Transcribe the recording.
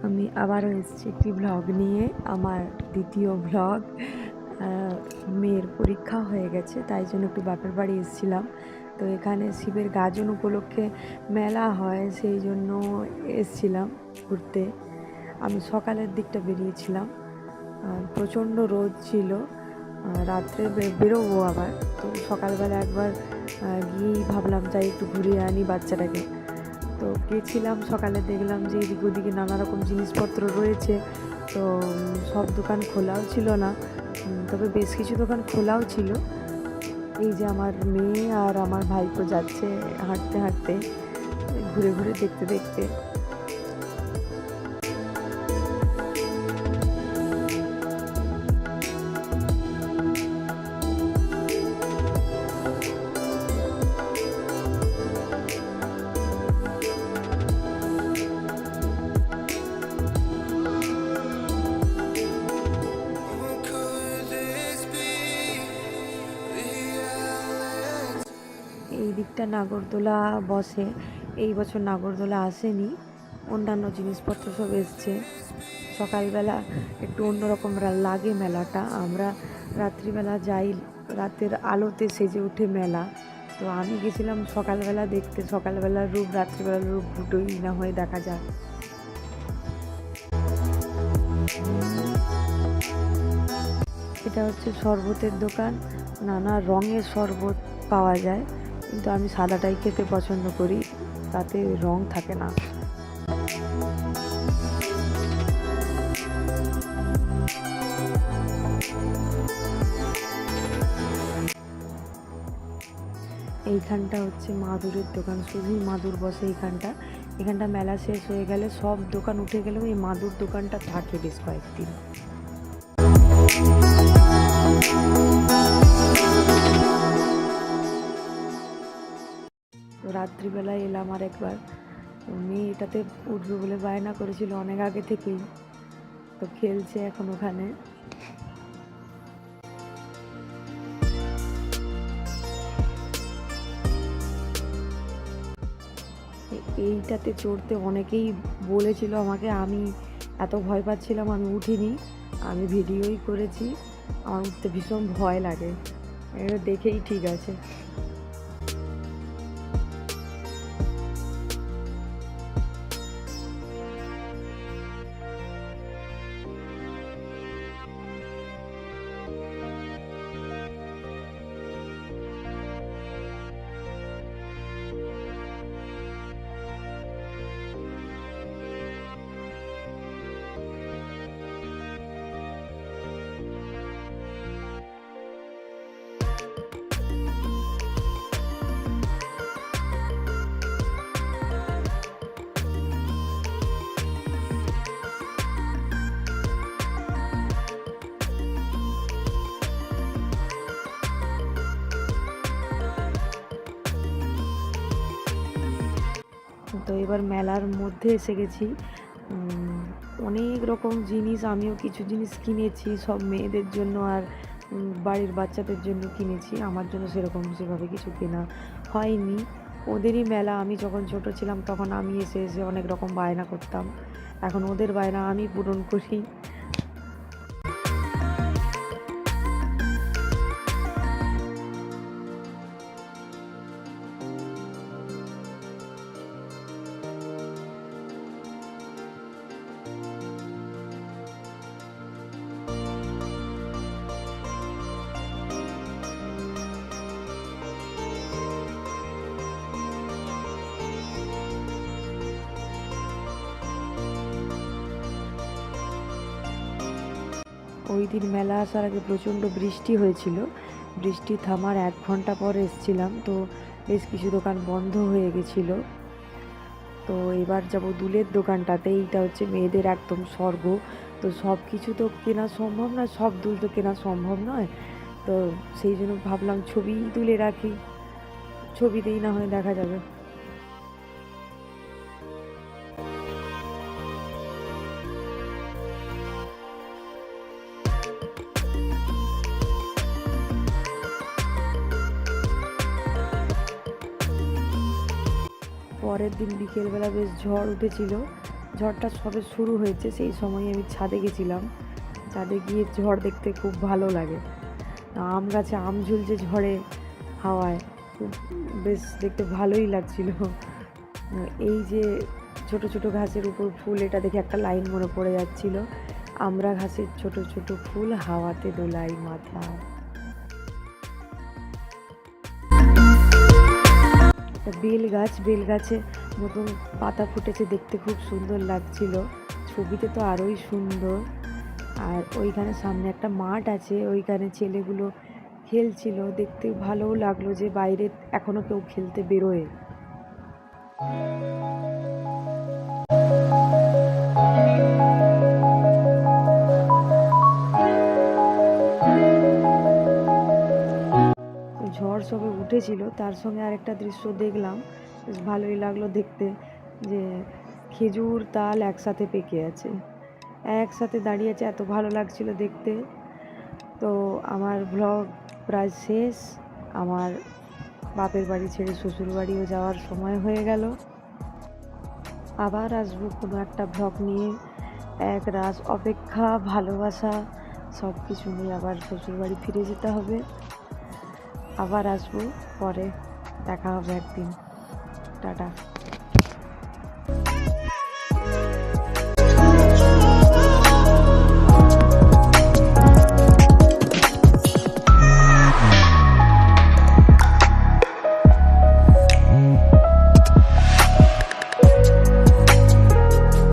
আমি আবারও এসেছি একটি ব্লগ নিয়ে। আমার দ্বিতীয় ব্লগ। মেয়ের পরীক্ষা হয়ে গেছে, তাই জন্য একটু বাপের বাড়ি এসেছিলাম। তো এখানে শিবের গাজন উপলক্ষে মেলা হয়, সেই জন্য এসেছিলাম ঘুরতে। আমি সকালের দিকটা বেরিয়েছিলাম, প্রচণ্ড রোদ ছিল। রাত্রে বেরোবো আবার, তো সকালবেলা একবার গিয়েই ভাবলাম যাই একটু ঘুরিয়ে আনি বাচ্চাটাকে। তো গেছিলাম সকালে, দেখলাম যে এদিক ওদিকে নানা রকম জিনিসপত্র রয়েছে। তো সব দোকান খোলাও ছিল না, তবে বেশ কিছু দোকান খোলাও ছিল। এই যে আমার মেয়ে আর আমার ভাইপো যাচ্ছে হাঁটতে হাঁটতে, ঘুরে ঘুরে দেখতে দেখতে। এই দিকটা নাগরদোলা বসে, এই বছর নাগরদোলা আসেনি, অন্যান্য জিনিসপত্র সব এসছে। সকালবেলা একটু অন্যরকম লাগে মেলাটা। আমরা রাত্রিবেলা যাই, রাতের আলোতে সেজে উঠে মেলা। তো আমি গেছিলাম সকালবেলা দেখতে, সকালবেলার রূপ রাত্রিবেলার রূপ দুটোই না হয়ে দেখা যায়। এটা হচ্ছে শরবতের দোকান, নানা রঙের শরবত পাওয়া যায়, কিন্তু আমি সাদাটাই খেতে পছন্দ করি, তাতে রং থাকে না। এইখানটা হচ্ছে মাদুরের দোকান, শুধুই মাদুর বসে এইখানটা। এখানটা মেলা শেষ হয়ে গেলে সব দোকান উঠে গেলেও এই মাদুর দোকানটা থাকে বেশ কয়েকদিন। তো রাত্রিবেলায় এলাম আর একবার, মেয়ে এটাতে উঠবে বলে বায়না করেছিল অনেক আগে থেকেই, তো খেলছে এখন ওখানে। এইটাতে চড়তে অনেকেই বলেছিল আমাকে, আমি এত ভয় পাচ্ছিলাম আমি উঠিনি, আমি ভিডিওই করেছি। আমার উঠতে ভীষণ ভয় লাগে, এটা দেখেই ঠিক আছে। তো এবার মেলার মধ্যে এসে গেছি। অনেক রকম জিনিস, আমিও কিছু জিনিস কিনেছি, সব মেয়েদের জন্য আর বাড়ির বাচ্চাদের জন্য কিনেছি। আমার জন্য সেভাবে কিছু কেনা হয়নি। ওদেরই মেলা, আমি যখন ছোট ছিলাম তখন আমি এসে এসে অনেক রকম বায়না করতাম, এখন ওদের বায়না আমি পূরণ করি। ওই দিন মেলা আসার আগে প্রচণ্ড বৃষ্টি হয়েছিল, বৃষ্টি থামার 1 ঘন্টা পর এসেছিলাম, তো বেশ কিছু দোকান বন্ধ হয়ে গেছিলো। তো এবার যাব দুলের দোকানটাতে, এইটা হচ্ছে মেয়েদের একদম স্বর্গ। তো সব কিছু তো কেনা সম্ভব নয়, সব দুল তো কেনা সম্ভব নয়, তো সেই জন্য ভাবলাম ছবি তুলে রাখি, ছবিতেই না হয় দেখা যাবে। পরের দিন বিকেলবেলা বেশ ঝড় উঠেছিল, ঝড়টা সবে শুরু হয়েছে, সেই সময় আমি ছাদে গেছিলাম। ছাদে গিয়ে ঝড় দেখতে খুব ভালো লাগে। আম গাছে আম ঝুলছে ঝড়ে, হাওয়ায়, খুব বেশ দেখতে ভালোই লাগছিল। এই যে ছোট ছোট ঘাসের উপর ফুল, এটা দেখে একটা লাইন মনে পড়ে যাচ্ছিল, আমরা ঘাসের ছোট ছোট ফুল হাওয়াতে দোলাই মাথা। বেল গাছে নতুন পাতা ফুটেছে, দেখতে খুব সুন্দর লাগছিল, ছবিতে তো আরোই সুন্দর। আর ওইখানে সামনে একটা মাঠ আছে, ওইখানে ছেলেগুলো খেলছিল, দেখতে ভালোও লাগলো যে বাইরে এখনো কেউ খেলতে বেরোয়। ঝড় সবে উঠেছিল, তার সঙ্গে আরেকটা দৃশ্য দেখলাম, বেশ ভালোই লাগলো দেখতে, যে খেজুর তাল একসাথে পেকে আছে, একসাথে দাঁড়িয়ে আছে, এত ভালো লাগছিল দেখতে। তো আমার ব্লগ প্রায় শেষ, আমার বাপের বাড়ি ছেড়ে শ্বশুর বাড়িও যাওয়ার সময় হয়ে গেল। আবার আসবো কোনো একটা ব্লগ নিয়ে, এক রাত অপেক্ষা, ভালোবাসা সব কিছু নিয়ে আবার শ্বশুর বাড়ি ফিরে যেতে হবে। আবার আসবো পরে, দেখা হবে একদিন। টাটা।